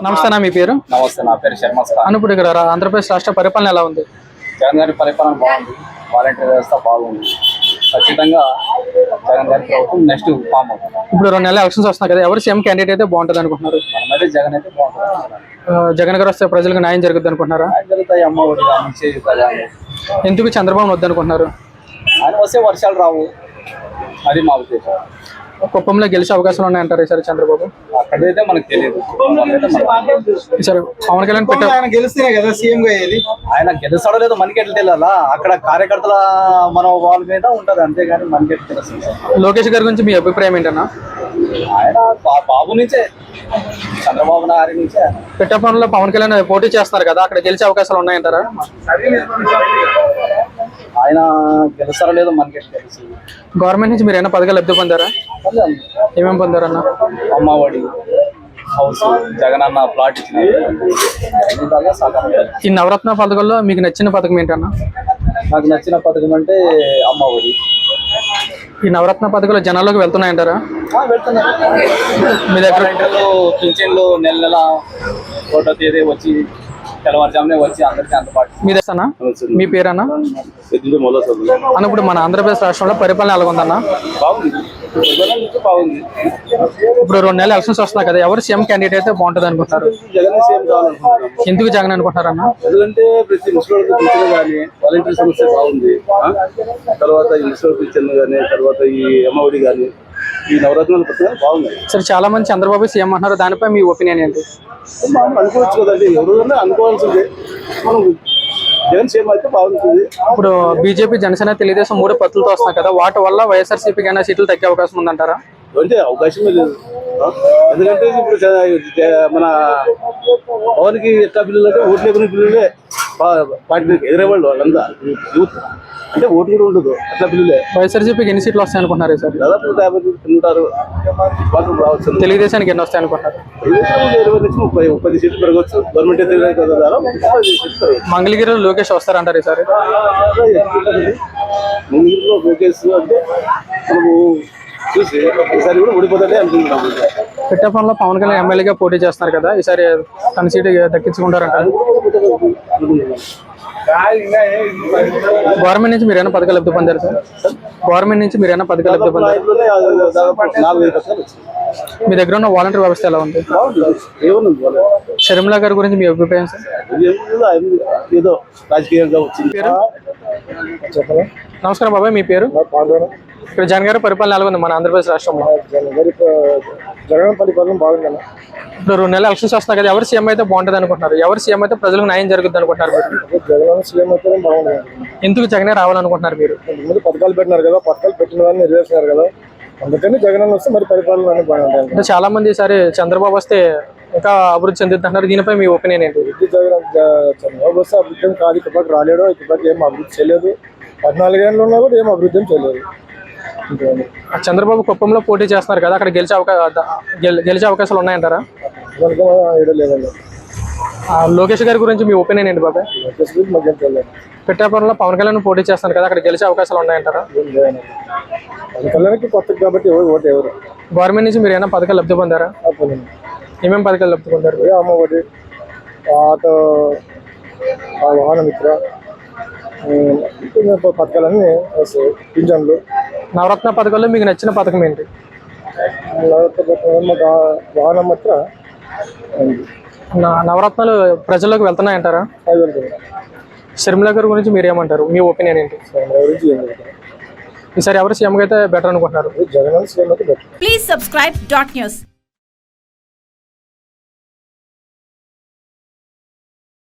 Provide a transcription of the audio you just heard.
నమస్తే నా మీ పేరు? నమస్తే, నా పేరు శర్మ ఖాన్. ఇప్పుడు ఇక్కడ ఆంధ్రప్రదేశ్ రాష్ట్ర పరిపాలన ఎలా ఉంది? జగన్ గారి పరిపాలన బాగుంది, వాలంటీర్ వ్యవస్థ బాగుంది. ఖచ్చితంగా జగన్ గారి ప్రభుత్వం నెక్స్ట్ ఫామ్ అవుతుంది. ఇప్పుడు 2 నెలల ఎలక్షన్స్ వస్తున్నాయి కదా, ఎవరు సీఎం క్యాండిడేట్ అయితే బాగుంటుంది అనుకుంటున్నారు? మనమైతే జగన్ అయితే బాగుంటుంది. జగన్ గారు వస్తే ప్రజలకు న్యాయం జరుగుతుంది అనుకుంటున్నారా? జరుగుతాయి, అమ్మ ఒడి కానీ చేయుత కానీ. ఎందుకు చంద్రబాబు వద్దు అనుకుంటున్నారు? ఆయన వస్తే వర్షాలు రావు, అది మా ఉద్దేశం. కుప్పంలో గెలిచే అవకాశాలు ఉన్నాయంటారు ఈసారి చంద్రబాబు? అక్కడైతే మనకు తెలియదు. ఈసారి పవన్ కళ్యాణ్ ఆయన గెలిస్తేనే కదా సీఎం గా అయ్యేది. ఆయన గెలుస్తాడో లేదో మనకి ఎట్లా తెలియాలా? అక్కడ కార్యకర్తల మన వాళ్ళ మీద ఉంటది, అంతేగాని మనకి ఎట్లా తెలుస్తుంది. లోకేష్ గారి గురించి మీ అభిప్రాయం ఏంటన్నా? ఆయన బాబు నుంచే, చంద్రబాబు నాయుడు నుంచే. పిఠాపురంలో పవన్ కళ్యాణ్ పోటీ చేస్తున్నారు కదా, అక్కడ గెలిచే అవకాశాలు ఉన్నాయంటారా? ఆయన గెలుస్తారో లేదో మనకి ఎట్లా తెలుస్తుంది. గవర్నమెంట్ నుంచి మీరు ఏమైనా పథకాలు లబ్ధి పొందారా? ఏమేమి పొందారన్నా? అమ్మ ఒడి, హౌస్, జగన్ అన్న ప్లాట్ ఇచ్చిన. ఈ నవరత్న పథకాల్లో మీకు నచ్చిన పథకం ఏంటన్నా? నాకు నచ్చిన పథకం అంటే అమ్మ ఒడి. ఈ నవరత్న పథకాలు జనాల్లోకి వెళ్తున్నాయంటారా? వెళ్తున్నారు. మీ దగ్గర పింఛన్లు నెల నెల 1వ తేదీ వచ్చి తెల్లవారుజామునే వచ్చి అందరికీ అందుబాటు. మీదేనా? మీ పేరన్నా? అన్న ఇప్పుడు మన ఆంధ్రప్రదేశ్ రాష్ట్రంలో పరిపాలన ఎలా ఉందన్నా? బాగుంది. ఇప్పుడు 2 నెలల ఎలక్షన్స్ వస్తున్నాయి కదా, ఎవరు సీఎం క్యాండిడేట్ అయితే బాగుంటుంది అనుకుంటారు? జగన్ సీఎం కావాలనుకుంటున్నాం. ఎందుకు జగన్ అనుకుంటారన్నా? ఎందుకంటే ప్రతి ముసలి పింఛన్ కానీ, వాలంటీర్ సమస్య బాగుంది. తర్వాత ఈ ముసలి పింఛన్ కానీ, తర్వాత ఈ అమ్మఒడి కానీ, ఈ నవరత్నాల పథకాలు బాగున్నాయి. సరే, చాలా మంది చంద్రబాబు సీఎం అంటున్నారు, దానిపై మీ ఒపీనియన్ ఏంటి? మనం అనుకోవచ్చు కదండి, ఎవరైనా అనుకోవాల్సిందే. మనం జగన్ సీఎం అయితే బాగుంటుంది. ఇప్పుడు బీజేపీ, జనసేన, తెలుగుదేశం 3 పొత్తులతో వస్తున్నాయి కదా, వాటి వల్ల వైఎస్ఆర్సీపీకి అయినా సీట్లు తగ్గే అవకాశం ఉందంటారా? అంటే అవకాశమే లేదు. ఎందుకంటే ఇప్పుడు మన పవన్కి ఎట్లా పిల్లలు అంటే ఓట్లు లేకునే పిల్లలే పార్టీ ఎదురేవాళ్ళు, వాళ్ళంతా యూత్ అంటే ఓటు కూడా ఉండదు, అట్లా పిల్లలే. వైఎస్ఆర్సీపీకి ఎన్ని సీట్లు వస్తాయి అనుకుంటున్నారు సార్? దాదాపు 50 ఉంటారు. రావచ్చు. తెలుగుదేశానికి ఎన్ని వస్తాయి అనుకుంటారు? 20 నుంచి 30 సీట్లు పెరగవచ్చు. గవర్నమెంట్ మంగళగిరిలో లోకేష్ వస్తారంటారు ఈసారి? మంగళగిరిలో లోకేష్ అంటే మనము చూసి ఈసారి కూడా ఓడిపోతాడే అనుకుంటున్నాం. పిఠాపురంలో పవన్ కళ్యాణ్ ఎమ్మెల్యేగా పోటీ చేస్తున్నారు కదా, ఈసారి తన సీటు దక్కించుకుంటారంటారు? గవర్నమెంట్ నుంచి మీరు ఏమైనా పథకాలు లబ్ధి పొందారు సార్? గవర్నమెంట్ నుంచి మీరు ఏమైనా పథకాలు లబ్ధి పొందారు? మీ దగ్గర ఉన్న వాలంటీర్ వ్యవస్థ ఎలా ఉంది? షర్మిలా గారి గురించి మీ అభిప్రాయం సార్? ఏదో రాజకీయంగా వచ్చింది. నమస్కారం బాబాయ్, మీ పేరు? ఇక్కడ జగన్ గారి పరిపాలన ఎలా ఉంది మన ఆంధ్రప్రదేశ్ రాష్ట్రంలో? జగన్ పరిపాలన బాగుందన్న. ఇప్పుడు 2 నెలల ఎలక్షన్స్ వస్తున్నాయి కదా, ఎవరు సీఎం అయితే బాగుంటుంది అనుకుంటున్నారు? ఎవరు సీఎం అయితే ప్రజలకు న్యాయం జరుగుతుంది అనుకుంటున్నారు? జగన్ సీఎం అయితే బాగుంటుంది. ఎందుకు జగనే రావాలనుకుంటున్నారు మీరు? ముందు పథకాలు పెట్టినారు కదా, పథకాలు పెట్టిన వాడిని నెరవేర్చినారు కదా, అందుకని జగన్ వస్తే మరి పరిపాలన అనేది బాగుంటుంది. అంటే చాలా మంది ఈసారి చంద్రబాబు వస్తే ఇంకా అభివృద్ధి చెందుతున్నారు, దీనిపై మీ ఒపీనియన్ ఏంటి? చంద్రబాబు వస్తే అభివృద్ధి కాదు, ఇప్పటికి రాలేడు, ఇప్పటికి ఏం అభివృద్ధి చేయలేదు. 14 ఏళ్ళు ఉన్నా కూడా ఏం అభివృద్ధి చేయలేదు. చంద్రబాబు కుప్పంలో పోటీ చేస్తున్నారు కదా, అక్కడ గెలిచే అవకాశాలు ఉన్నాయంటారా? లేదండి. లోకేష్ గారి గురించి మీ ఒపీనియన్ ఏంటి బాబాయ్? పిఠాపురంలో పవన్ కళ్యాణ్ పోటీ చేస్తున్నారు కదా, అక్కడ గెలిచే అవకాశాలు ఉన్నాయంటారా? కళ్యాణ్కి కొత్త కాబట్టి ఓటు ఎవరు. గవర్నమెంట్ నుంచి మీరు ఏమైనా పథకాలు లబ్ధి పొందారా? ఏమేమి పథకాలు లబ్ధి పొందారు? అమ్మ ఒకటి, ఆటో, వాహన మిత్ర పథకాలన్నీ వస్తాయి. పింఛన్లు. నవరత్న పథకాల్లో మీకు నచ్చిన పథకం ఏంటి? వాహన మిత్ర. నవరత్నాలు ప్రజల్లోకి వెళ్తున్నాయంటారా? షర్మిలా గారి గురించి మీరు ఏమంటారు? మీ ఒపీనియన్ ఏంటి? ఈసారి ఎవరు సీఎం అయితే బెటర్ అనుకుంటున్నారు? జగన్ సీఎం అయితే బెటర్. Please subscribe .news.